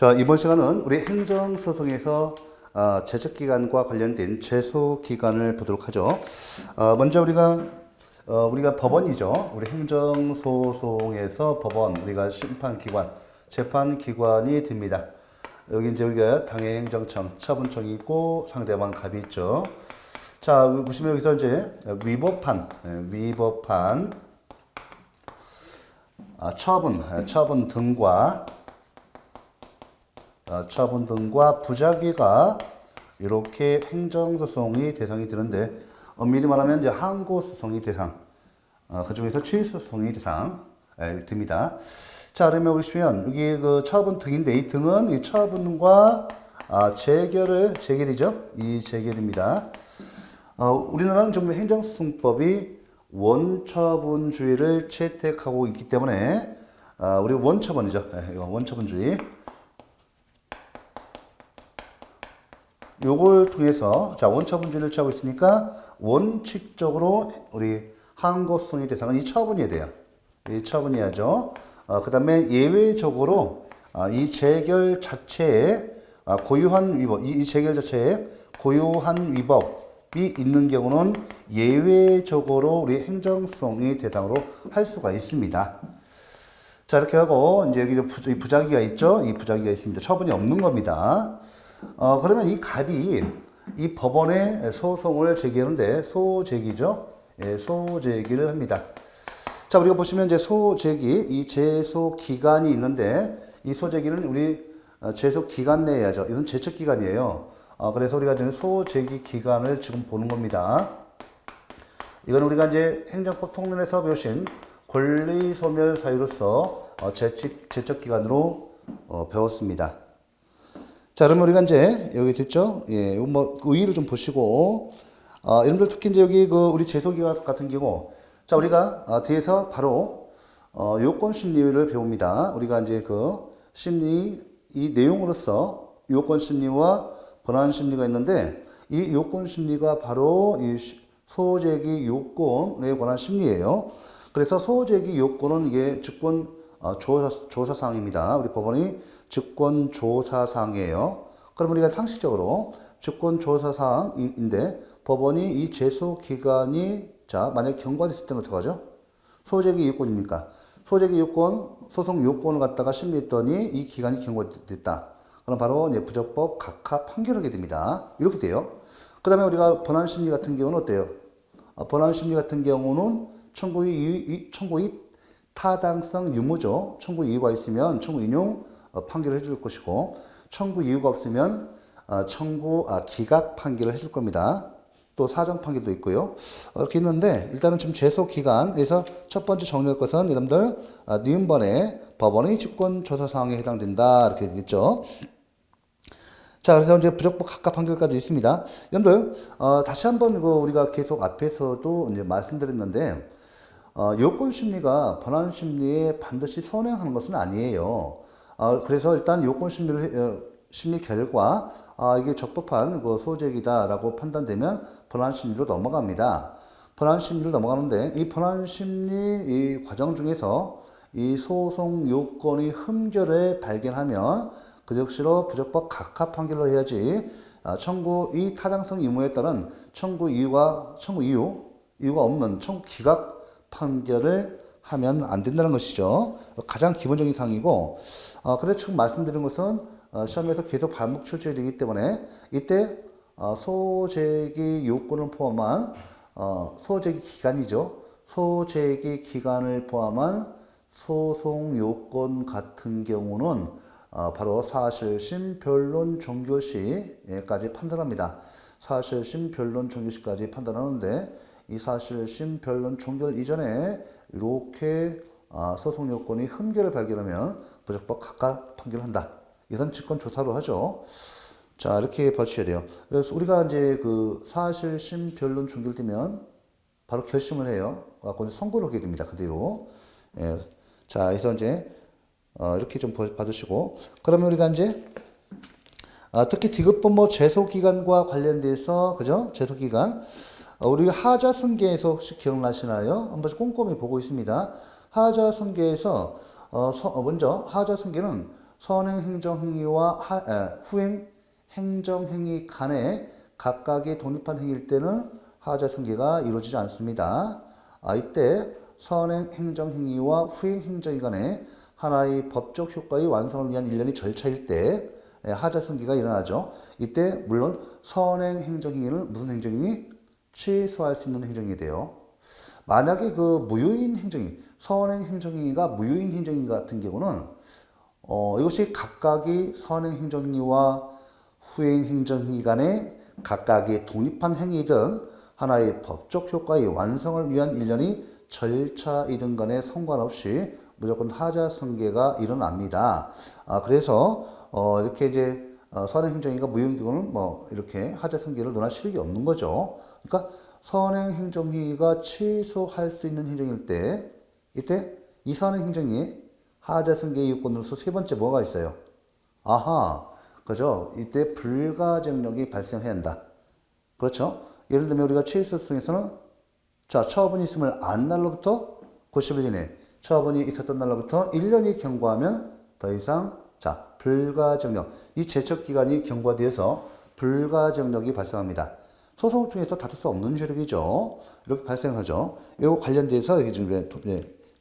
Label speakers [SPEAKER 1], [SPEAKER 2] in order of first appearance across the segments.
[SPEAKER 1] 자, 이번 시간은 우리 행정소송에서 제적기간과 관련된 제소기간을 보도록 하죠. 먼저 우리가 법원이죠. 우리 행정소송에서 법원, 우리가 심판기관, 재판기관이 됩니다. 여기 이제 우리가 당해행정청, 처분청이 있고 상대방 갑이 있죠. 자, 보시면 여기서 이제 위법한, 처분 등과 부작위가 이렇게 행정소송이 대상이 되는데, 엄밀히 말하면 이제 항고소송이 대상, 그 중에서 취소소송이 대상 됩니다. 자, 그러면 보시면 여기 그 처분 등인데, 이 등은 이 처분과 재결이죠. 이 재결입니다. 우리나라는 지금 행정소송법이 원처분주의를 채택하고 있기 때문에 우리 원처분이죠. 원처분주의. 요걸 통해서 원처분주의를 취하고 있으니까 원칙적으로 우리 항고소송의 대상은 이 처분이어야 돼요. 이 처분이야죠. 그 다음에 예외적으로 이 재결 자체에 고유한 위법, 이 재결 자체에 고유한 위법이 있는 경우는 예외적으로 우리 행정소송의 대상으로 할 수가 있습니다. 자, 이렇게 하고 이제 여기 부작위가 있죠. 이 부작위가 있습니다. 처분이 없는 겁니다. 그러면 이 갑이 이 법원에 소송을 제기하는데 소제기죠. 예, 소제기를 합니다. 자, 우리가 보시면 이제 소제기, 이 제소 기간이 있는데 이 소제기는 우리 제소 기간 내에 해야죠. 이건 제척 기간이에요. 그래서 우리가 지금 소제기 기간을 지금 보는 겁니다. 이건 우리가 이제 행정법 통론에서 배우신 권리 소멸 사유로서 제척 기간으로 배웠습니다. 자, 그러면 우리가 이제 여기 됐죠? 예, 뭐 의의를 좀 보시고, 여러분들 특히 이제 여기 우리 제소기간 같은 경우, 자, 우리가 뒤에서 바로 요건 심리를 배웁니다. 우리가 이제 심리 이 내용으로서 요건 심리와 본안 심리가 있는데, 이 요건 심리가 바로 이 소제기 요건에 관한 심리예요. 그래서 소제기 요건은 이게 직권 조사사항입니다. 우리 법원이 직권조사사항이에요. 그럼 우리가 상식적으로 직권조사사항인데 법원이 이 제소기간이 만약에 경과됐을 때는 어떡하죠? 소제기 요건입니까? 소제기 요건, 소송 요건을 갖다가 심리했더니 이 기간이 경과됐다. 그럼 바로 이제 부적법 각하 판결하게 됩니다. 이렇게 돼요. 그 다음에 우리가 본안심리 같은 경우는 어때요? 본안심리 같은 경우는 청구의 타당성 유무죠. 청구 이유가 있으면 청구 인용 판결을 해줄 것이고, 청구 이유가 없으면 기각 판결을 해줄 겁니다. 또 사정 판결도 있고요. 이렇게 있는데, 일단은 지금 제소 기간에서 첫 번째 정리할 것은 여러분들 니은번에 법원의 직권조사사항에 해당된다 이렇게 되겠죠. 자, 그래서 이제 부적법 각하 판결까지 있습니다. 여러분들 다시 한번 우리가 계속 앞에서도 이제 말씀드렸는데, 요건 심리가 본안 심리에 반드시 선행하는 것은 아니에요. 그래서 일단 요건 심리 결과 이게 적법한 소재기다라고 판단되면 본안 심리로 넘어갑니다. 본안 심리로 넘어가는데 이 본안 심리 이 과정 중에서 이 소송 요건의 흠결을 발견하면 그 즉시로 부적법 각하 판결로 해야지 청구 이 타당성 의무에 따른 청구 이유가 없는 청구 기각 판결을 하면 안 된다는 것이죠. 가장 기본적인 사항이고, 그래서 지금 말씀드린 것은 시험에서 계속 반복 출제되기 때문에 이때 소제기 요건을 포함한 소제기 기간이죠. 소제기 기간을 포함한 소송 요건 같은 경우는 바로 사실심 변론 종결시까지 판단합니다. 사실심 변론 종결시까지 판단하는데, 이 사실심 변론 종결 이전에 이렇게 소송 요건이 흠결을 발견하면 부적법 각하 판결한다. 이건 직권조사로 하죠. 자, 이렇게 봐주셔야 돼요. 그래서 우리가 이제 사실심 변론 종결되면 바로 결심을 해요. 그래서 선고를 하게 됩니다. 그대로. 예. 자, 그래서 이제 이렇게 좀 봐주시고, 그러면 우리가 이제 특히 디귿법무 제소기간과 관련돼서, 그죠? 제소기간. 우리가 하자승계에서 혹시 기억나시나요? 한번 꼼꼼히 보고 있습니다. 하자승계에서 먼저 하자승계는 선행 행정행위와 후행 행정행위 간에 각각의 독립한 행위일 때는 하자 승계가 이루어지지 않습니다. 이때 선행 행정행위와 후행 행정행위 간에 하나의 법적 효과의 완성을 위한 일련의 절차일 때 하자 승계가 일어나죠. 이때 물론 선행 행정행위는 무슨 행정행위? 취소할 수 있는 행정행위 돼요. 만약에 그 무효인 행정행위, 선행 행정행위가 무효인 행정행위 같은 경우는 이것이 각각의 선행 행정행위와 후행 행정행위 간에 각각의 독립한 행위든 하나의 법적 효과의 완성을 위한 일련의 절차이든 간에 상관없이 무조건 하자 승계가 일어납니다. 그래서 이렇게 이제 선행 행정행위가 무효인 경우는 뭐 이렇게 하자 승계를 논할 실력이 없는 거죠. 그러니까 선행 행정행위가 취소할 수 있는 행정일 때 이때 이 선행 행정이 하자 승계의 요건으로서 세 번째 뭐가 있어요? 그죠? 이때 불가정력이 발생해야 한다. 그렇죠? 예를 들면 우리가 취소성에서는 자, 처분이 있음을 안 날로부터 90일 이내, 처분이 있었던 날로부터 1년이 경과하면 더 이상 자, 불가정력. 이 제척 기간이 경과되어서 불가정력이 발생합니다. 소송을 통해서 다툴 수 없는 효력이죠. 이렇게 발생하죠. 이거 관련돼서 이게 지금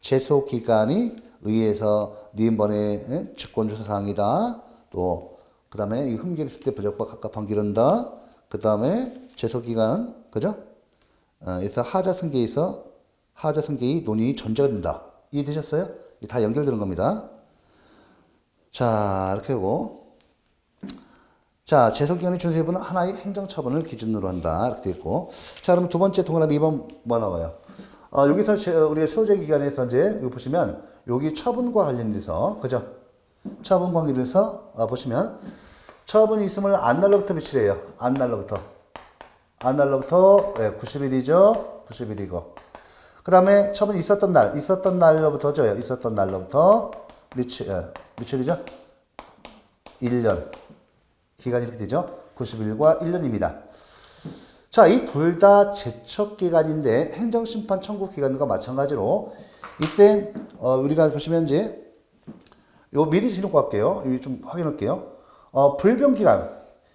[SPEAKER 1] 제소 기간이 의해서 니은번의 직권조사 사항이다. 또 그다음에 이 흠결 있을 때 부적과 각각 기른다. 그다음에 제소 기간 그죠? 그래서 하자 승계에서 하자 승계의 논의 전제가 된다. 이해되셨어요? 다 연결되는 겁니다. 자, 이렇게 하고 자, 제소기간의 준수여부는 하나의 행정처분을 기준으로 한다. 이렇게 되어 있고. 자, 그럼 두 번째 동그라미 2번 뭐 나와요? 여기서 우리가 소재기간에서 이제 여기 보시면 여기 처분과 관련돼서 그죠? 처분 관계에서 보시면 처분이 있음을 안 날로부터 며칠이에요? 안 날로부터 90일이죠? 90일이고. 그 다음에 처분이 있었던 날로부터죠? 있었던 날로부터 며칠이죠? 1년. 기간이 이렇게 되죠? 90일과 1년입니다. 자, 이 둘 다 제척 기간인데 행정심판 청구 기간과 마찬가지로 이때 우리가 보시면 이제 요 미리 지놓고 갈게요. 여기 좀 확인할게요. 불변 기간.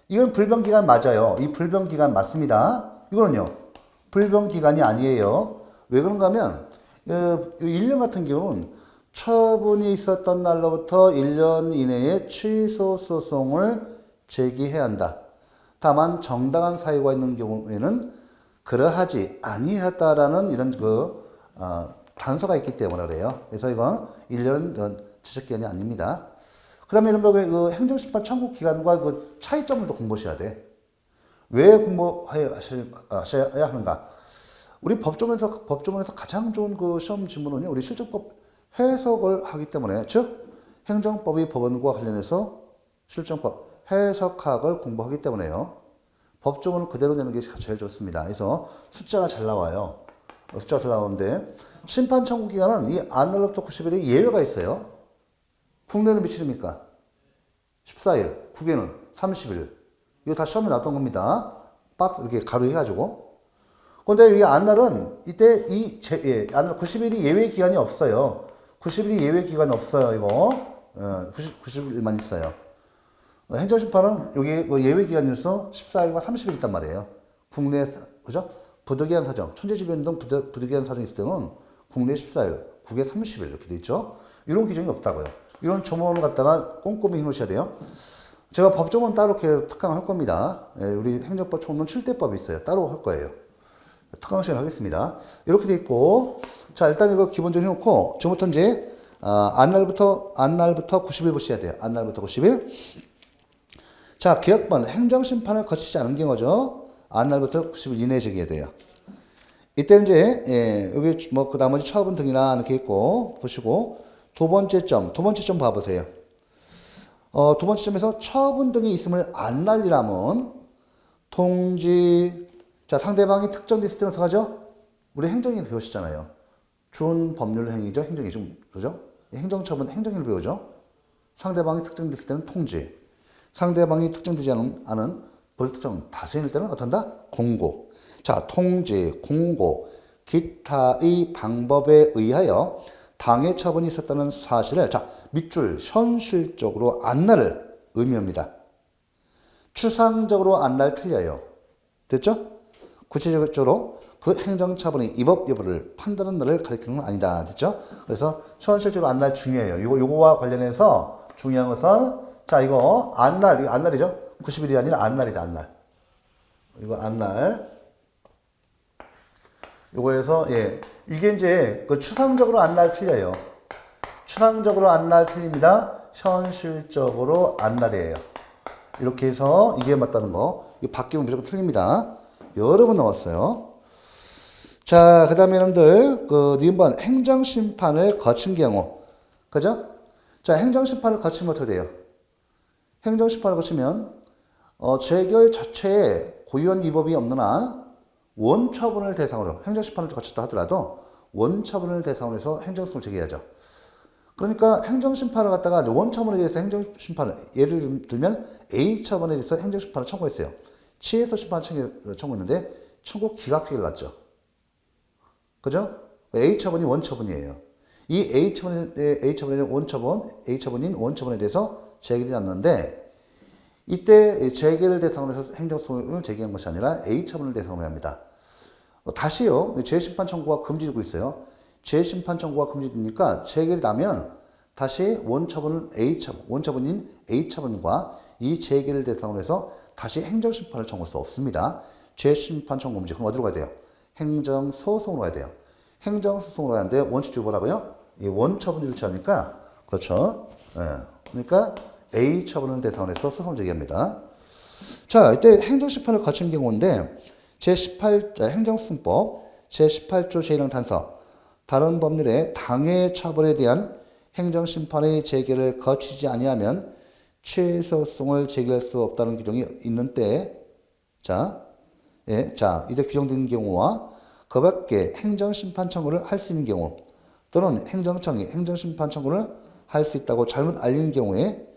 [SPEAKER 1] 이건 불변 기간 맞아요. 이 불변 기간 맞습니다. 이거는요. 불변 기간이 아니에요. 왜 그런가 하면 1년 같은 경우는 처분이 있었던 날로부터 1년 이내에 취소 소송을 제기해야 한다. 다만 정당한 사유가 있는 경우에는 그러하지 아니하다라는 이런 단서가 있기 때문에 그래요. 그래서 이건 1년은 제척기간이 아닙니다. 그 다음에 이런 그 행정심판 청구 기간과 그 차이점을 또 공부하셔야 돼. 왜 공부하셔야 하는가? 우리 법조문에서 가장 좋은 그 시험 질문은요, 우리 실정법 해석을 하기 때문에, 즉, 행정법의 법원과 관련해서 실정법 해석학을 공부하기 때문에요. 법조문을 그대로 내는 게 제일 좋습니다. 그래서 숫자가 잘 나와요. 숫자가 잘 나오는데, 심판 청구 기간은 이 안 날로부터 90일이 예외가 있어요. 국내는 며칠입니까? 14일, 국외는 30일. 이거 다 시험에 나왔던 겁니다. 박스 이렇게 가로해가지고. 근데 이 안날은 이때 90일이 예외 기간이 없어요. 90일이 예외 기간이 없어요, 이거. 90일만 있어요. 행정심판은 여기 뭐 예외 기간으로서 14일과 30일 있단 말이에요. 국내, 그죠? 부득이한 사정, 천재지변 등 부득이한 사정이 있을 때는 국내 14일, 국외 30일 이렇게 돼 있죠. 이런 기준이 없다고요. 이런 조문을 갖다가 꼼꼼히 해놓으셔야 돼요. 제가 법조문 따로 이렇게 특강을 할 겁니다. 우리 행정법 총론 7대법이 있어요. 따로 할 거예요. 특강 시간 하겠습니다. 이렇게 돼 있고, 자, 일단 이거 기본적으로 해놓고, 지금부터 이제, 안날부터 90일 보셔야 돼요. 안날부터 90일. 자, 기억번, 행정심판을 거치지 않은 경우죠. 안날부터 90일 이내에 제기해야 돼요. 이때 이제, 여기 뭐, 그 나머지 처분 등이나 이렇게 있고, 보시고, 두 번째 점 봐보세요. 두 번째 점에서 처분 등이 있음을 안 날리라면, 통지, 자, 상대방이 특정됐을 때는 어떡하죠? 우리 행정일 배우시잖아요. 준법률 행위죠. 행정이 좀, 그죠? 행정처분, 행정일 배우죠. 상대방이 특정됐을 때는 통지. 상대방이 특정되지 않은 불특정 다수인일 때는 어떤다? 공고. 자, 통지, 공고, 기타의 방법에 의하여 당해 처분이 있었다는 사실을 자 밑줄 현실적으로 안날을 의미합니다. 추상적으로 안날 틀려요. 됐죠? 구체적으로 그 행정처분의 위법 여부를 판단하는 날을 가리키는 건 아니다. 됐죠? 그래서 현실적으로 안날 중요해요. 요거와 관련해서 중요한 것은 자 이거 안날 이거 안날이죠? 90일이 아니라 안날이다. 안날. 이거 안날. 요거에서 예 이게 이제 그 추상적으로 안날 틀려요. 추상적으로 안날 틀립니다. 현실적으로 안날이에요. 이렇게 해서 이게 맞다는 거. 이거 바뀌면 무조건 틀립니다. 여러 번 나왔어요. 자, 그 다음에 여러분들, 니은번 행정심판을 거친 경우. 그죠? 자, 행정심판을 거치면 어떻게 돼요? 행정심판을 거치면, 재결 자체에 고유한 위법이 없는 한, 원처분을 대상으로, 행정심판을 거쳤다 하더라도, 원처분을 대상으로 해서 행정소송을 제기해야죠. 그러니까 행정심판을 갖다가 원처분에 대해서 행정심판을, 예를 들면 A처분에 대해서 행정심판을 청구했어요. 취해서 심판을 청구했는데, 청구 기각제기를 났죠. 그죠? A처분이 원처분이에요. 이 A처분의 원처분, A처분인 원처분에 대해서 제기를 났는데, 이때 재개를 대상으로 해서 행정소송을 제기한 것이 아니라 A처분을 대상으로 합니다. 다시요, 재심판 청구가 금지되고 있어요. 재심판 청구가 금지되니까 재개를 나면 다시 원처분인 A처분과 이 재개를 대상으로 해서 다시 행정심판을 청구할 수 없습니다. 재심판 청구 금지. 그럼 어디로 가야 돼요? 행정소송으로 가야 돼요. 행정소송으로 가는데 원칙적으로 뭐라고요? 이 원처분이 취하니까 그렇죠. 예. 그러니까 A 처분을 대상으로 해서 소송을 제기합니다. 자, 이때 행정심판을 거친 경우인데 행정소송법 제18조 제1항 단서 다른 법률의 당해 처벌에 대한 행정심판의 제기를 거치지 아니하면 취소송을 제기할 수 없다는 규정이 있는 때 이제 규정된 경우와 그 밖에 행정심판 청구를 할 수 있는 경우 또는 행정청이 행정심판 청구를 할 수 있다고 잘못 알리는 경우에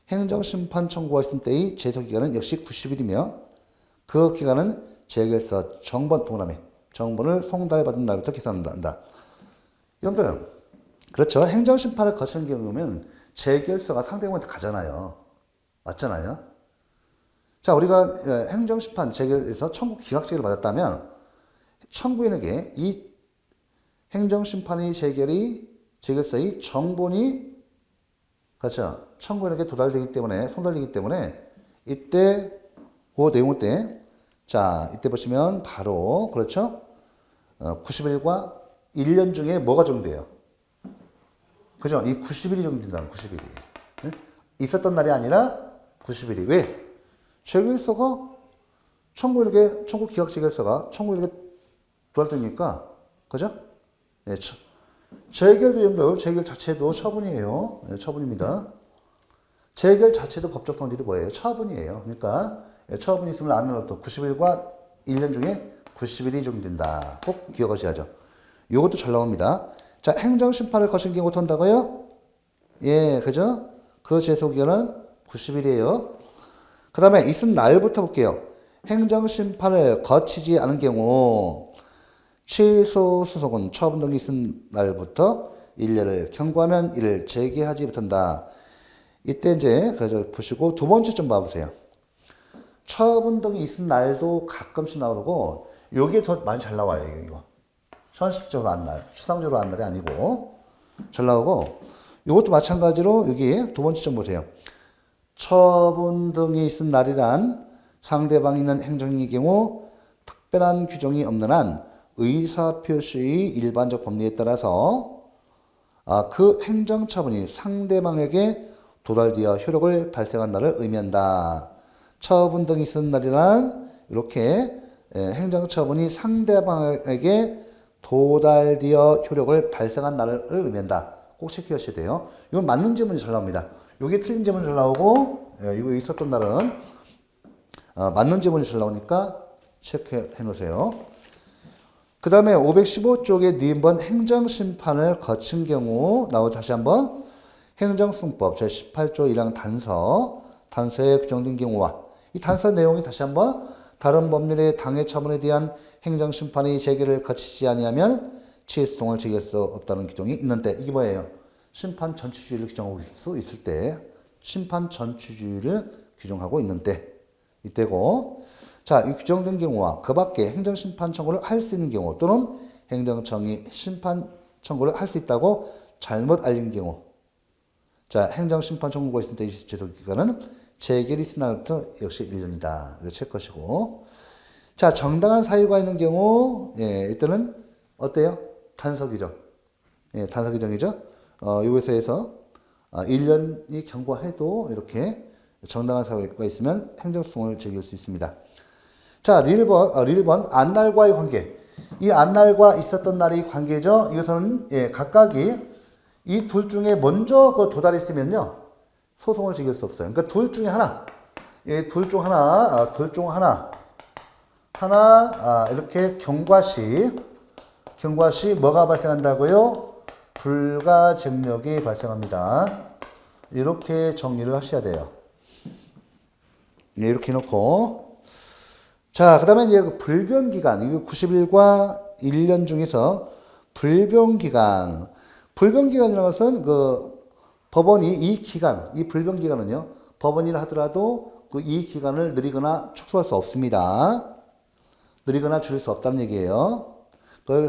[SPEAKER 1] 행정심판 청구가 있을 때의 제소기간은 역시 90일이며 그 기간은 재결서 정본 동그라미 정본을 송달받은 날부터 계산한다. 여러분들 그렇죠. 행정심판을 거치는 경우면 재결서가 상대방한테 가잖아요. 맞잖아요. 자, 우리가 행정심판 재결에서 청구 기각제기를 받았다면 청구인에게 이 행정심판의 재결서의 정본이 그렇죠. 청구인에게 송달되기 때문에 이때 그 내용 이때 보시면 바로 그렇죠. 90일과 1년 중에 뭐가 적용돼요? 그죠? 이 90일이 적용된다는 90일이. 네? 있었던 날이 아니라 90일이. 왜? 재결서가 청구 기각 재결서가 청구인에게 도달되니까 그죠? 네, 재결도 재결 자체도 처분이에요. 네, 처분입니다. 재결 자체도 법적 성질이 뭐예요? 처분이에요. 그러니까 처분이 있으면 안 날아도 90일과 1년 중에 90일이 적용된다. 꼭 기억하셔야죠. 이것도 잘 나옵니다. 자, 행정심판을 거친 경우 돈다고요? 예, 그죠? 그 제소기간은 90일이에요. 그 다음에 있은 날부터 볼게요. 행정심판을 거치지 않은 경우 취소 소송은 처분 등이 있은 날부터 1년을 경과하면 이를 제기하지 못한다. 이때 이제 보시고 두 번째 좀 봐보세요. 처분 등이 있은 날도 가끔씩 나오고 요게 더 많이 잘 나와요. 이거. 현실적으로 안 날, 추상적으로 안 날이 아니고 잘 나오고 이것도 마찬가지로 여기 두 번째 좀 보세요. 처분 등이 있은 날이란 상대방이 있는 행정의 경우 특별한 규정이 없는 한 의사표시의 일반적 법리에 따라서 그 행정처분이 상대방에게 도달되어 효력을 발생한 날을 의미한다. 처분 등이 있은 날이란 이렇게 행정처분이 상대방에게 도달되어 효력을 발생한 날을 의미한다. 꼭 체크하셔야 돼요. 이건 맞는 지문이 잘 나옵니다. 이게 틀린 지문이 잘 나오고 이거 있었던 날은 맞는 지문이 잘 나오니까 체크해 놓으세요. 그 다음에 515쪽에 니은번 행정심판을 거친 경우 다시 한번 행정소송법 제18조 1항 단서에 규정된 경우와 이 단서 내용이 다시 한번 다른 법률의 당해 처분에 대한 행정심판의 제기를 거치지 아니하면 취소송을 제기할 수 없다는 규정이 있는데 이게 뭐예요? 심판 전치주의를 규정하고 있을 수 있을 때 심판 전치주의를 규정하고 있는데 이때고 자, 이 규정된 경우와 그 밖에 행정심판 청구를 할 수 있는 경우 또는 행정청이 심판 청구를 할 수 있다고 잘못 알린 경우 자, 행정심판 청구가 있을 때 제소기간은 재결이 있은 날부터 역시 1년이다. 이거 칠 것이고 자, 정당한 사유가 있는 경우 예, 이때는 어때요? 단서 예, 단서 규정이죠. 요것에서 1년이 경과해도 이렇게 정당한 사유가 있으면 행정소송을 제기할 수 있습니다. 자, 릴 번 안날과의 관계. 이 안날과 있었던 날이 관계죠. 이것은 예, 각각이 이 둘 중에 먼저 그 도달했으면요 소송을 제기할 수 없어요. 그러니까 둘 중에 하나, 예, 둘 중 하나, 이렇게 경과시 뭐가 발생한다고요? 불가증력이 발생합니다. 이렇게 정리를 하셔야 돼요. 네, 이렇게 해놓고 자, 그 다음에 이제 그 불변기간, 이거 90일과 1년 중에서 불변기간이라는 것은 그 법원이 이 불변기간은요, 법원이라 하더라도 그 이 기간을 느리거나 축소할 수 없습니다. 느리거나 줄일 수 없다는 얘기예요.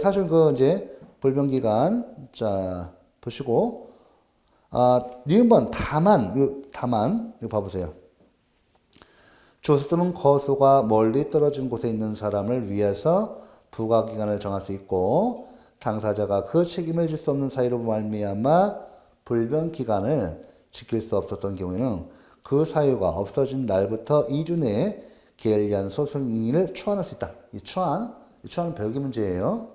[SPEAKER 1] 사실 그 이제 불변기간, 자, 보시고, 니은번 다만, 이거 봐보세요. 조수 또는 거수가 멀리 떨어진 곳에 있는 사람을 위해서 부과기간을 정할 수 있고 당사자가 그 책임을 질 수 없는 사유로 말미암아 불변기간을 지킬 수 없었던 경우에는 그 사유가 없어진 날부터 2주 내에 게을리한 소송인을 추한할 수 있다. 이 추한은 별개 문제예요.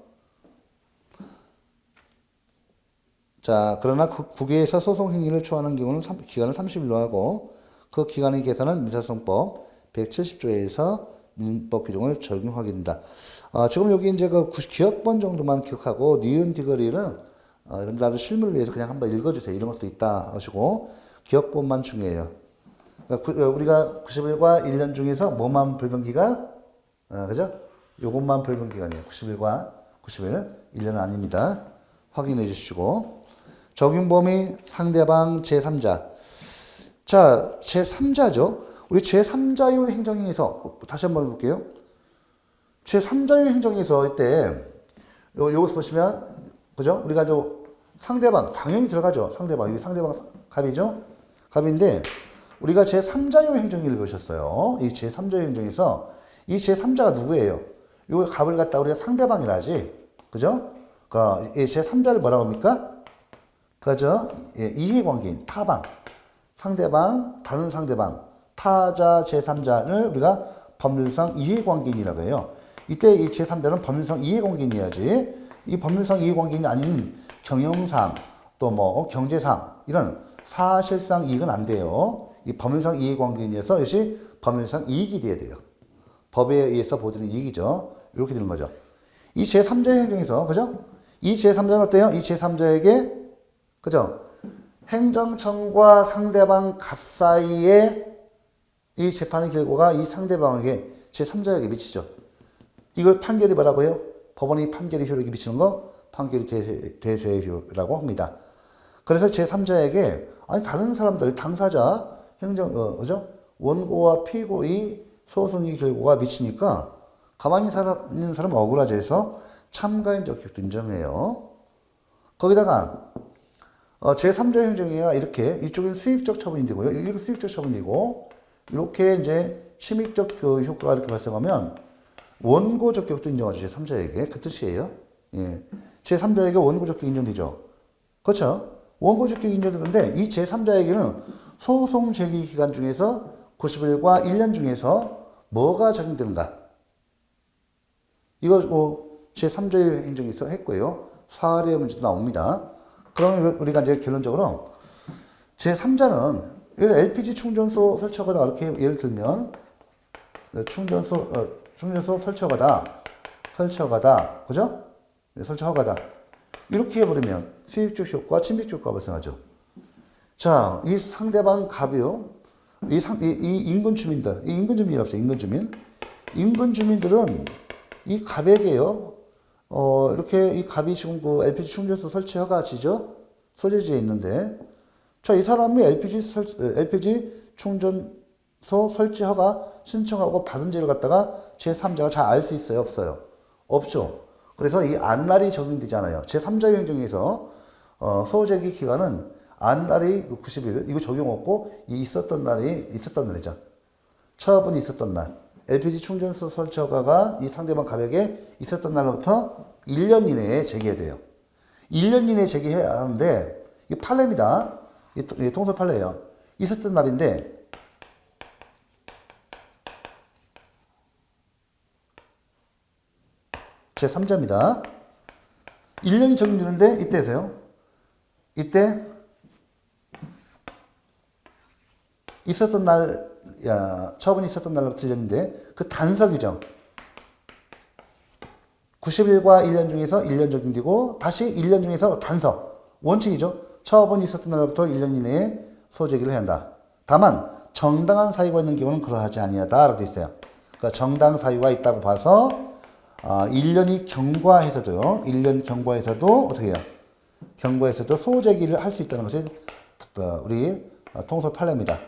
[SPEAKER 1] 자, 그러나 국외에서 소송행위를 추하는 경우는 기간을 30일로 하고 그 기간의 계산은 민사소송법 170조에서 민법 규정을 적용하게 된다. 지금 여기 이제 그 기억번 정도만 기억하고 니은 디귿은 여러분들 아주 실무를 위해서 그냥 한번 읽어주세요. 이런 것도 있다 하시고 기억본만 중요해요. 그러니까 우리가 90일과 1년 중에서 뭐만 불변기간? 그죠? 요것만 불변기간이에요. 90일, 1년은 아닙니다. 확인해 주시고 적용 범위 상대방 제3자. 자, 제3자죠. 우리 제3자유 행정에서 다시 한번 볼게요. 제3자유 행정에서 이때 요것을 보시면 그죠? 우리가 상대방 당연히 들어가죠. 상대방 갑이죠. 갑인데 우리가 제3자유 행정을 보셨어요. 이 제3자유 행정에서 이 제3자가 누구예요? 요 갑을 갖다 우리가 상대방이라 하지. 그죠? 그러니까 이 제3자를 뭐라고 합니까? 그죠? 예, 이해관계인 타방. 상대방, 다른 상대방, 타자 제3자를 우리가 법률상 이해관계인이라고 해요. 이때 이 제3자는 법률상 이해관계인이어야지. 이 법률상 이해관계인이 아닌 경영상, 또 뭐 경제상 이런 사실상 이익은 안 돼요. 이 법률상 이해관계인이어서 이것이 법률상 이익이 돼야 돼요. 법에 의해서 보여드리는 이익이죠. 이렇게 되는 거죠. 이 제3자 행정에서 그죠? 이 제3자는 어때요? 이 제3자에게 그죠? 행정청과 상대방 갑 사이에 이 재판의 결과가 이 상대방에게 제3자에게 미치죠. 이걸 판결이 뭐라고요? 법원이 판결의 효력이 미치는 거 판결이 대세의 효라고 합니다. 그래서 제3자에게 아니 다른 사람들 당사자 그죠? 원고와 피고의 소송의 결과가 미치니까 가만히 있는 사람 억울하죠 해서 참가인 적격도 인정해요. 거기다가 제3자 행정이야 이렇게 이쪽은 수익적 처분이 되고요. 이거 수익적 처분이고 이렇게 이제 심익적 그 효과가 이렇게 발생하면 원고 적격도 인정하죠. 제3자에게 그 뜻이에요. 예. 제3자에게 원고 적격 인정되죠. 그렇죠? 원고 적격 인정되는데 이 제3자에게는 소송 제기 기간 중에서 90일과 1년 중에서 뭐가 적용되는가? 이거 제3자의 행정에서 했고요. 사례 문제도 나옵니다. 그러면 우리가 이제 결론적으로 제3자는 LPG 충전소 설치하거나 이렇게 예를 들면 충전소 설치하거나 그죠? 설치하거나 이렇게 해버리면 수익적 효과, 침입적 효과가 발생하죠. 자, 이 상대방 갑이요. 이 인근 주민들, 이 인근 주민이 없어요. 인근 주민들은 이 갑에게요. 이렇게 이 갑이 지금 그 LPG 충전소 설치 허가지죠? 소재지에 있는데, 자, 이 사람이 LPG 충전소 설치 허가 신청하고 받은지를 갖다가 제3자가 잘 알 수 있어요? 없어요? 없죠. 그래서 이 안날이 적용되잖아요. 제3자의 행정에서 소재기 기간은 안날이 90일, 이거 적용 없고, 이 있었던 날이죠. 처분이 있었던 날. LPG 충전소 설치 허가가 이 상대방 갑에게 있었던 날로부터 1년 이내에 제기해야 돼요. 1년 이내에 제기해야 하는데, 이 판례입니다. 이 통설 판례예요. 있었던 날인데, 제3자입니다. 1년이 적용되는데, 이때세요. 이때, 있었던 날, 처분이 있었던 날로부터 1년인데, 그 단서 규정. 90일과 1년 중에서 1년 적용되고, 다시 1년 중에서 단서. 원칙이죠. 처분이 있었던 날로부터 1년 이내에 소재기를 해야 한다. 다만, 정당한 사유가 있는 경우는 그러하지 아니하다. 라고 되어 있어요. 그러니까 정당 사유가 있다고 봐서, 1년이 경과해서도요, 1년 경과해서도 어떻게 해요? 경과해서도 소재기를 할 수 있다는 것이 우리 통설 판례입니다.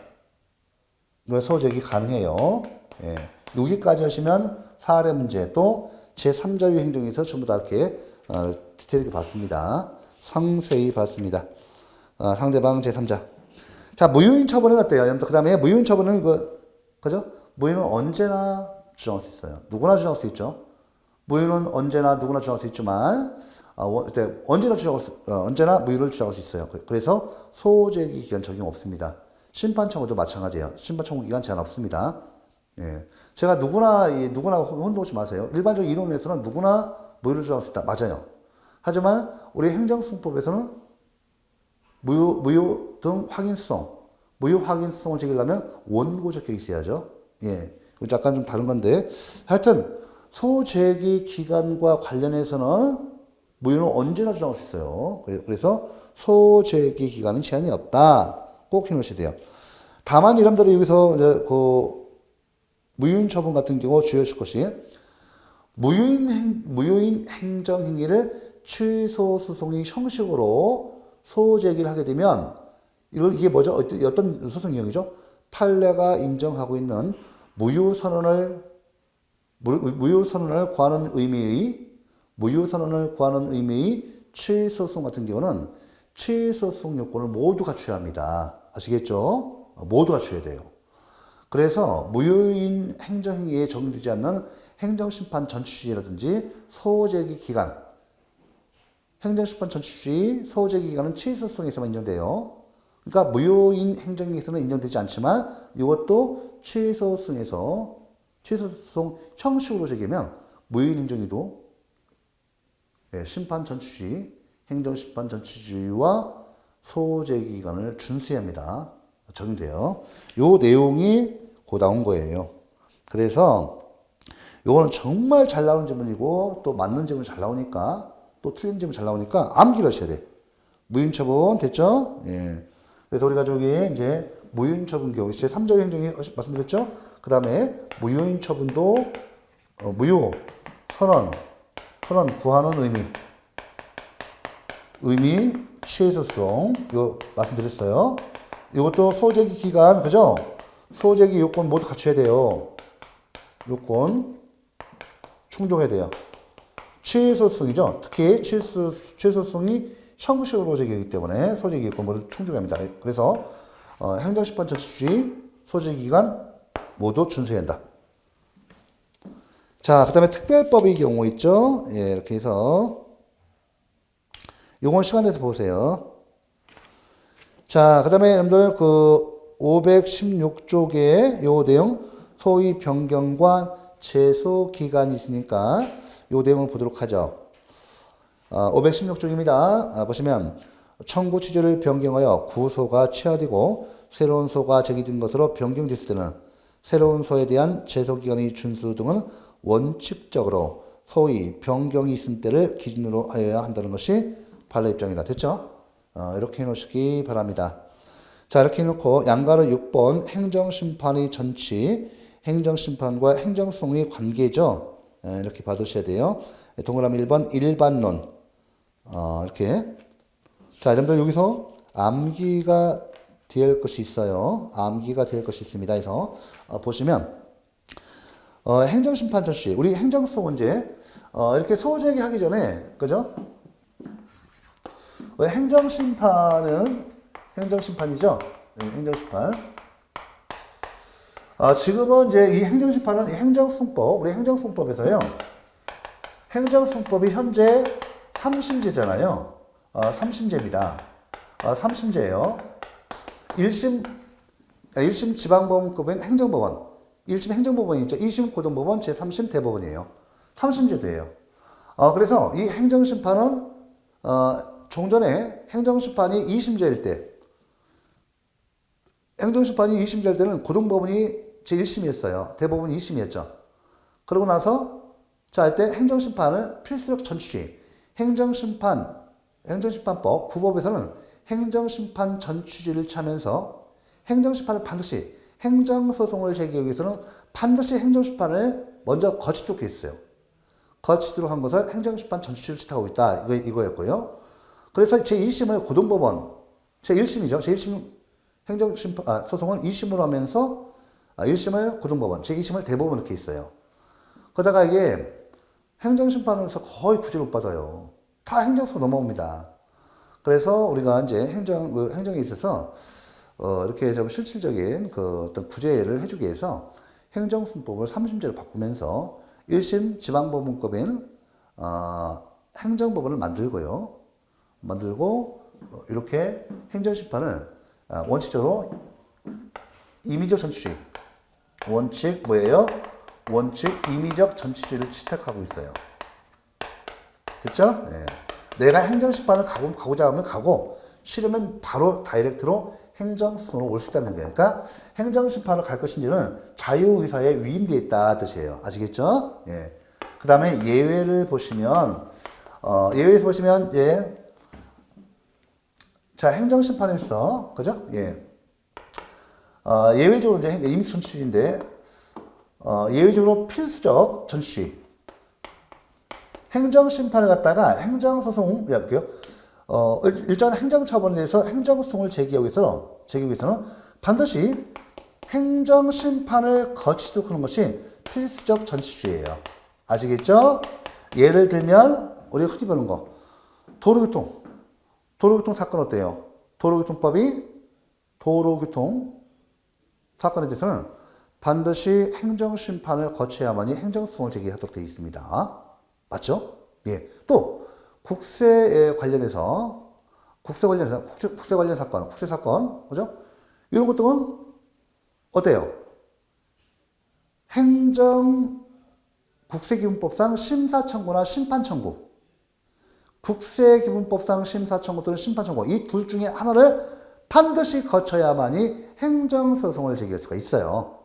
[SPEAKER 1] 소재기 가능해요. 예. 여기까지 하시면 사례 문제 또 제3자유 행정에서 전부 다 이렇게 디테일하게 봤습니다. 상세히 봤습니다. 상대방 제3자. 자, 무효인 처분은 어때요? 여러분들 그 다음에 무효인 처분은 이거 그죠? 무효는 언제나 주장할 수 있어요. 누구나 주장할 수 있죠. 무효는 언제나 누구나 주장할 수 있지만 언제나 무효를 주장할 수 있어요. 그래서 소재기 기간 적용 없습니다. 심판 청구도 마찬가지예요. 심판 청구 기간 제한 없습니다. 예. 제가 누구나 혼동하지 마세요. 일반적 이론에서는 누구나 무효를 주장할 수 있다. 맞아요. 하지만 우리 행정승법에서는 무효 등 확인성, 무효 확인성을 제기하려면 원고 적격이 있어야죠. 예. 약간 좀 다른 건데 하여튼 소재기 기간과 관련해서는 무효는 언제나 주장할 수 있어요. 그래서 소재기 기간은 제한이 없다. 꼭 해놓으셔야 돼요. 다만 여러분들이 여기서 이제 무효인 처분 같은 경우 주의하실 것이 무효인 행정행위를 취소 소송의 형식으로 소재기를 하게 되면 이게 뭐죠? 어떤 소송 유형이죠? 판례가 인정하고 있는 무효 선언을 구하는 의미의 취소소송 같은 경우는 취소소송 요건을 모두 갖춰야 합니다. 아시겠죠? 모두 갖춰야 돼요. 그래서 무효인 행정행위에 적용되지 않는 행정심판 전취주의라든지 소재기 기간, 행정심판 전취주의, 소재기 기간은 취소소송에서만 인정돼요. 그러니까 무효인 행정행위에서는 인정되지 않지만 이것도 취소소송 형식으로 제기하면 무효인 행정행위도 심판 전취주의, 행정심판 전취주의와 소재기 기간을 준수해야 합니다. 적용돼요. 요 내용이 고 나온 거예요. 그래서 요거는 정말 잘 나오는 질문이고 또 맞는 질문이 잘 나오니까 또 틀린 질문이 잘 나오니까 암기를 하셔야 돼. 무효인 처분 됐죠? 예. 그래서 우리가 저기 이제 무효인 처분 경우 제 3자 행정이 말씀드렸죠? 그 다음에 무효인 처분도 무효 선언 구하는 의미 취소소송 이거 말씀드렸어요. 이것도 소재기 기간 그죠? 소재기 요건 모두 갖춰야 돼요. 요건 충족해야 돼요. 취소소송이죠. 특히 취소소송이 형식으로 제기하기 때문에 소재기 요건 모두 충족합니다. 그래서 행정심판 전취주의 소재기 기간 모두 준수해야 한다. 자, 그 다음에 특별법의 경우 있죠. 예, 이렇게 해서 요건 시간 내서 보세요. 자, 그 다음에 여러분들 516쪽에 요 내용 소위 변경과 제소 기간이 있으니까 요 내용을 보도록 하죠. 516쪽입니다. 보시면 청구 취지를 변경하여 구소가 취하되고 새로운 소가 제기된 것으로 변경됐을 때는 새로운 소에 대한 제소 기간의 준수 등은 원칙적으로 소위 변경이 있은 때를 기준으로 하여야 한다는 것이 판례 입장이다. 됐죠? 이렇게 해놓으시기 바랍니다. 자, 이렇게 해놓고 양가로 6번 행정심판의 전치, 행정심판과 행정소송의 관계죠. 이렇게 봐두셔야 돼요. 동그라미 1번 일반론. 이렇게. 자, 여러분들 여기서 암기가 될 것이 있어요. 암기가 될 것이 있습니다. 그래서 보시면 행정심판 전시 우리 행정소 문제 이렇게 소재기 하기 전에 그죠? 행정심판이죠. 네, 행정심판. 지금은 이제 이 행정심판은 행정승법 우리 행정승법에서요. 행정승법이 현재 3심제잖아요. 3심제입니다. 3심제예요. 1심 지방법원급인 행정법원, 1심 행정법원이 있죠. 2심 고등법원, 제3심 대법원이에요. 3심제도예요. 그래서 이 행정심판은 종전에 행정심판이 2심제일 때, 행정심판이 2심제일 때는 고등법원이 제1심이었어요. 대법원이 2심이었죠. 그러고 나서 자, 이때 행정심판을 필수적 전취, 행정심판법 9법에서는 행정심판 전취주의를 취하면서 행정심판을 반드시 행정소송을 제기하기 위해서는 반드시 행정심판을 먼저 거치도록 했어요. 거치도록 한 것을 행정심판 전취주의를 채택하고 있다. 이거였고요. 그래서 제2심을 고등법원, 제1심이죠. 제1심 행정심판 소송을 2심으로 하면서 1심을 고등법원, 제2심을 대법원 이렇게 있어요. 그러다가 이게 행정심판에서 거의 구제를 못 받아요. 다 행정소 넘어옵니다. 그래서 우리가 이제 행정에 있어서 이렇게 좀 실질적인 그 어떤 구제를 해주기 위해서 행정승법을 3심제로 바꾸면서 1심 지방법원급인 행정법원을 만들고 이렇게 행정심판을 원칙적으로 임의적 전취주의 원칙 뭐예요? 원칙 임의적 전취주의를 채택하고 있어요. 됐죠? 네. 내가 행정심판을 가고자 하면 가고 싫으면 바로 다이렉트로 행정소송으로 올 수 있다는 거예요. 그러니까 행정심판을 갈 것인지는 자유의사에 위임되어 있다 뜻이에요. 아시겠죠? 예. 그 다음에 예외를 보시면 예외에서 보시면 자 행정심판에서 그죠? 예. 예외적으로 이제 임의전취주의인데 예외적으로 필수적 전취주의 행정심판을 갖다가 행정소송, 일정한 행정처분에 대해서 행정소송을 제기하기 위해서는 반드시 행정심판을 거치도록 하는 것이 필수적 전치주의예요. 아시겠죠? 예를 들면 우리가 흔히 보는 거 도로교통 사건 어때요? 도로교통법이 도로교통 사건에 대해서는 반드시 행정심판을 거쳐야만이 행정소송을 제기하도록 되어 있습니다. 맞죠? 예. 또 국세 관련 사건, 국세 사건, 그죠? 이런 것들은 어때요? 국세기본법상 심사청구나 심판청구, 국세기본법상 심사청구 또는 심판청구 이 둘 중에 하나를 반드시 거쳐야만이 행정소송을 제기할 수가 있어요.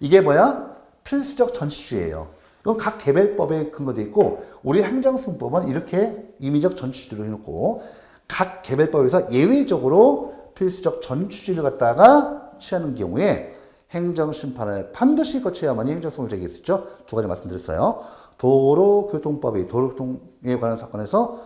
[SPEAKER 1] 이게 뭐야? 필수적 전치주의예요. 이건 각 개별법에 근거되어 있고 우리 행정소송법은 이렇게 임의적 전치주의로 해놓고 각 개별법에서 예외적으로 필수적 전치주의를 갖다가 취하는 경우에 행정심판을 반드시 거쳐야만이 행정소송을 제기할 수 있죠. 두 가지 말씀드렸어요. 도로교통법이 도로교통에 관한 사건에서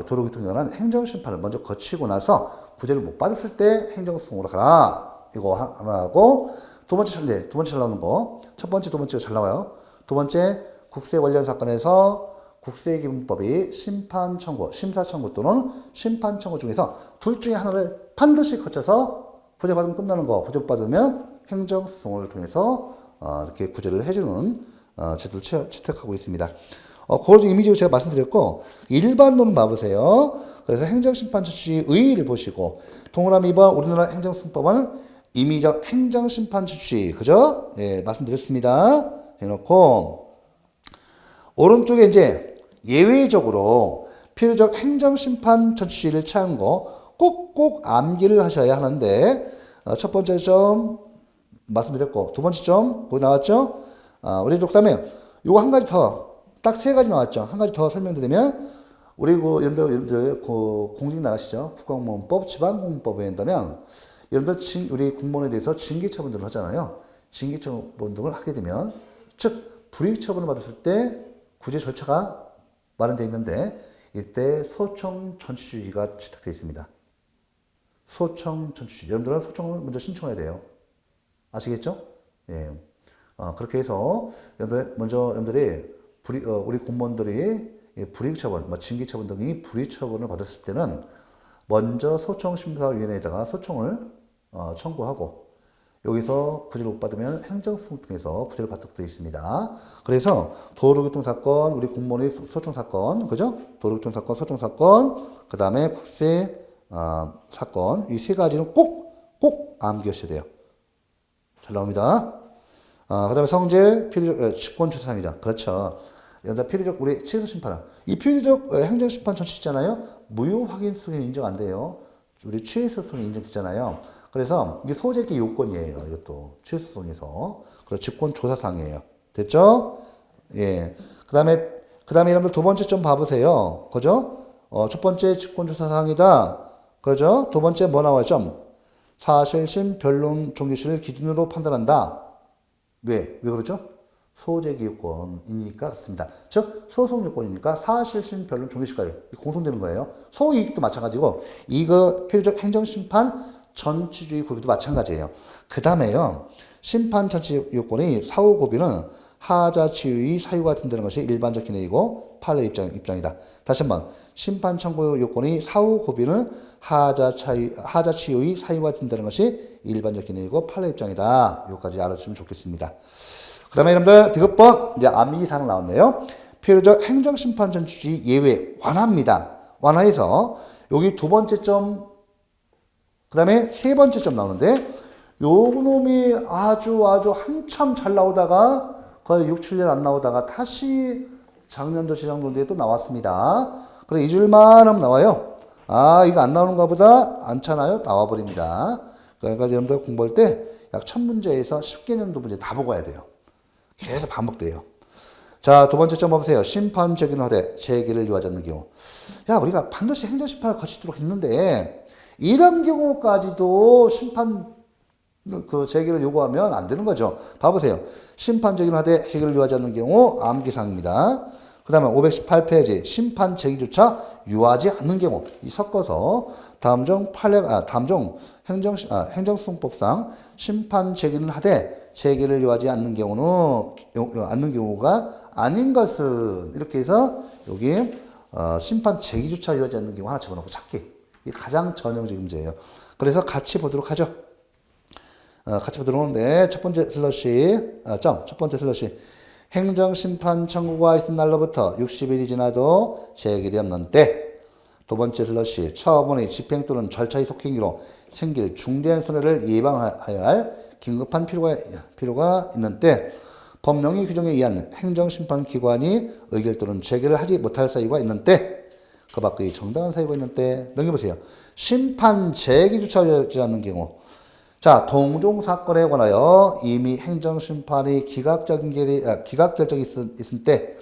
[SPEAKER 1] 도로교통에 관한 행정심판을 먼저 거치고 나서 구제를 못 받았을 때 행정소송으로 가라. 이거 하나하고 두 번째 잘 나오는 거. 첫 번째, 두 번째가 잘 나와요. 두 번째, 국세 관련 사건에서 국세기본법이 심사청구 또는 심판청구 중에서 둘 중에 하나를 반드시 거쳐서 구제받으면 끝나는 거. 구제 받으면 행정소송을 통해서 이렇게 구제를 해주는 제도를 채택하고 있습니다. 그걸 좀 이미지로 제가 말씀드렸고 일반론 봐보세요. 그래서 행정심판 처치 의의를 보시고 동그라미 2번 우리나라 행정승법은 임의적 행정심판 처치 그죠? 예, 말씀드렸습니다. 해놓고 오른쪽에 이제 예외적으로 필요적 행정심판 처치를 취한 거 꼭꼭 암기를 하셔야 하는데 첫 번째 점 말씀드렸고 두 번째 점 거기 나왔죠? 우리 그다음에 요거 한 가지 더 딱 세 가지 나왔죠. 한 가지 더 설명드리면 우리 여러분들 공직 나가시죠? 국가공무원법, 지방공무원법에 한다면 여러분들 우리 공무원에 대해서 징계처분 등을 하잖아요. 징계처분 등을 하게 되면 즉 불이익 처분을 받았을 때 구제 절차가 마련되어 있는데 이때 소청 전치주의가 채택되어 있습니다. 소청 전치주의. 여러분들은 소청을 먼저 신청해야 돼요. 아시겠죠? 예. 그렇게 해서 여러분들이 우리 공무원들이 불이익 처분, 징계 처분 등이 불이익 처분을 받았을 때는 먼저 소청심사위원회에다가 소청을 청구하고 여기서 구제를 못 받으면 행정소송 통해서 구제를 받도록 되어 있습니다. 그래서 도로교통사건, 우리 공무원의 소청사건, 그죠? 도로교통사건, 소청사건, 그 다음에 국세 사건, 이 세 가지는 꼭 암기하셔야 돼요. 잘 나옵니다. 그 다음에 성질, 필요적, 직권주사상이죠. 그렇죠. 연다 필요적, 우리 취소심판. 이 필요적 행정심판 전치잖아요. 무효 확인 소송이 인정 안 돼요. 우리 취소소송이 인정되잖아요. 그래서 이게 소재기 요건이에요. 이것도 취소소송에서. 그리고 직권조사상이에요. 됐죠? 예. 그 다음에 여러분들 두 번째 좀 봐보세요. 그죠? 첫 번째 직권조사상이다. 그죠? 두 번째 뭐 나와요? 사실심, 변론, 종교시를 기준으로 판단한다. 왜 그러죠? 소재기 요건이니까 그렇습니다. 즉 소송 요건이니까 사실심, 변론, 종교시까지 공통되는 거예요. 소이익도 마찬가지고 이거 필요적 행정심판 전치주의 고비도 마찬가지예요. 그 다음에요. 심판 전치 요건의 사후 고비는 하자 치유의 사유가 된다는 것이 일반적 기내이고 판례 입장이다. 다시 한번 심판 청구 요건의 사후 고비는 하자 치유의 사유가 된다는 것이 일반적 기내이고 판례 입장이다. 여기까지 알아주시면 좋겠습니다. 그 다음에 여러분들 디귿번 이제 암기사항 나왔네요. 필요적 행정심판 전치주의 예외 완화입니다. 완화해서 여기 두 번째 점, 그 다음에 세 번째 점 나오는데 요 놈이 아주 한참 잘 나오다가 거의 6, 7년 안 나오다가 다시 작년도 재작년도에 또 나왔습니다. 그래 2줄만 하면 나와요. 이거 안 나오는가 보다 않잖아요. 나와버립니다. 그러니까 여러분들 공부할 때 약 1000문제에서 10개년도 문제 다 보고 와야 돼요. 계속 반복돼요. 자, 두 번째 점 봐보세요. 심판적인 허대, 제기를 요하지 않는 경우. 야, 우리가 반드시 행정심판을 거치도록 했는데 이런 경우까지도 심판 제기를 요구하면 안 되는 거죠. 봐보세요. 심판적인 하되 해결을 요하지 않는 경우 암기사항입니다. 그 다음에 518페이지 심판 제기조차 요하지 않는 경우 이 섞어서 다음 중 행정소송법상 심판 제기는 하되 제기를 요하지 않는 경우가 아닌 것은 이렇게 해서 여기 심판 제기조차 요하지 않는 경우 하나 집어넣고 찾기. 이게 가장 전형적인 문제예요. 그래서 같이 보도록 하죠. 같이 보도록 하는데 첫 번째 슬러시 행정심판 청구가 있은 날로부터 60일이 지나도 제기이 없는 때. 두 번째 슬러시 처분의 집행 또는 절차의 속행위로 생길 중대한 손해를 예방하여야 할 긴급한 필요가 있는 때. 법령의 규정에 의한 행정심판기관이 의결 또는 제기를 하지 못할 사유가 있는 때. 그 밖의 정당한 사유가 있는 때. 넘겨보세요. 심판 제기조차 하지 않는 경우. 자, 동종사건에 관하여 이미 행정심판의 기각 결정이 있을 때.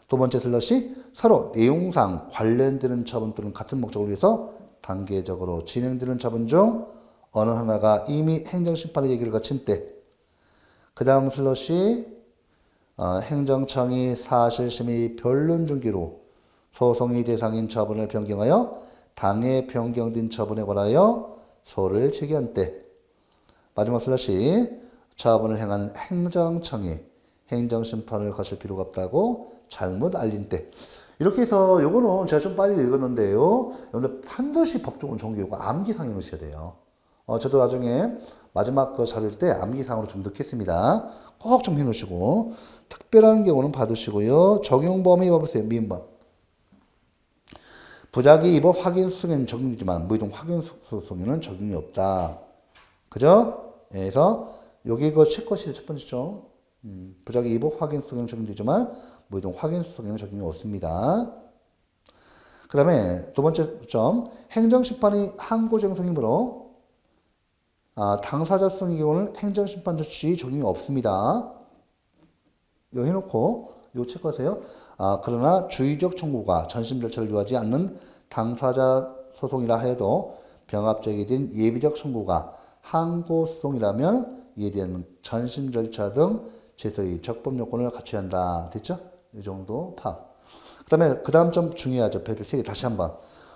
[SPEAKER 1] 두 번째 슬러시 서로 내용상 관련되는 처분 또는 같은 목적을 위해서 단계적으로 진행되는 처분 중 어느 하나가 이미 행정심판의 얘기를 거친 때. 그 다음 슬러시 행정청이 사실심의 변론 중기로 소송의 대상인 처분을 변경하여 당해 변경된 처분에 관하여 소를 제기한 때. 마지막 슬러시 처분을 행한 행정청이 행정심판을 거칠 필요가 없다고 잘못 알린 때. 이렇게 해서 요거는 제가 좀 빨리 읽었는데요. 여러분들 반드시 법조문 종교가 암기상에 놓으셔야 돼요. 저도 나중에 마지막 거 자를 때 암기상으로 좀 넣겠습니다. 꼭 좀 해놓으시고 특별한 경우는 받으시고요. 적용 범위 봐보세요. 미인범. 부작위 위법 확인 소송에는 적용되지만 무이동 확인 소송에는 적용이 없다. 그죠? 그래서 여기 그 체크시트 첫 번째 점. 부작위 위법 확인 소송에는 적용되지만 무이동 확인 소송에는 적용이 없습니다. 그 다음에 두 번째 점. 행정심판이 항고정성이므로 당사자 수성의 경우는 행정심판 조치 적용이 없습니다. 이거 해놓고 이거 체크하세요. 그러나 주의적 청구가 전심 절차를 요하지 않는 당사자 소송이라 해도 병합적이 된 예비적 청구가 항고소송이라면 이에 대한 전심 절차 등 제소의 적법 요건을 갖춰야 한다. 됐죠? 이 정도 파악. 그 다음 좀 중요하죠. 별표 3개 다시 한번.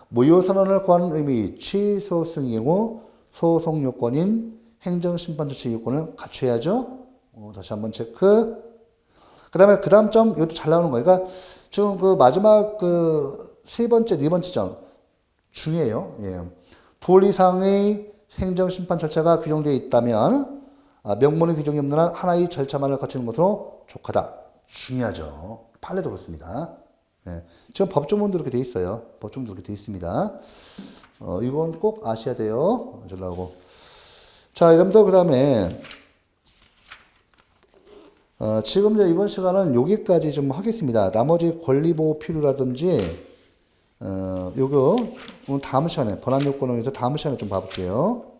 [SPEAKER 1] 무효선언을 구하는 의미 취소 승인 후 소송 요건인 행정심판 조치 요건을 갖춰야죠. 다시 한번 체크. 그 다음 점, 이것도 잘 나오는 거예요. 그러니까 지금 그 마지막 그 세 번째, 네 번째 점 중요해요. 예. 둘 이상의 행정심판 절차가 규정되어 있다면 명문의 규정이 없는 한 하나의 절차만을 거치는 것으로 족하다. 중요하죠. 판례도 그렇습니다. 예. 지금 법조문도 이렇게 돼 있어요. 법조문도 이렇게 돼 있습니다. 이건 꼭 아셔야 돼요. 전라고. 자, 여러분들 그 다음에 지금 이제 이번 시간은 여기까지 좀 하겠습니다. 나머지 권리보호 필요라든지 요거 오늘 다음 시간에 번안 요건을 위해서 다음 시간에 좀 봐볼게요.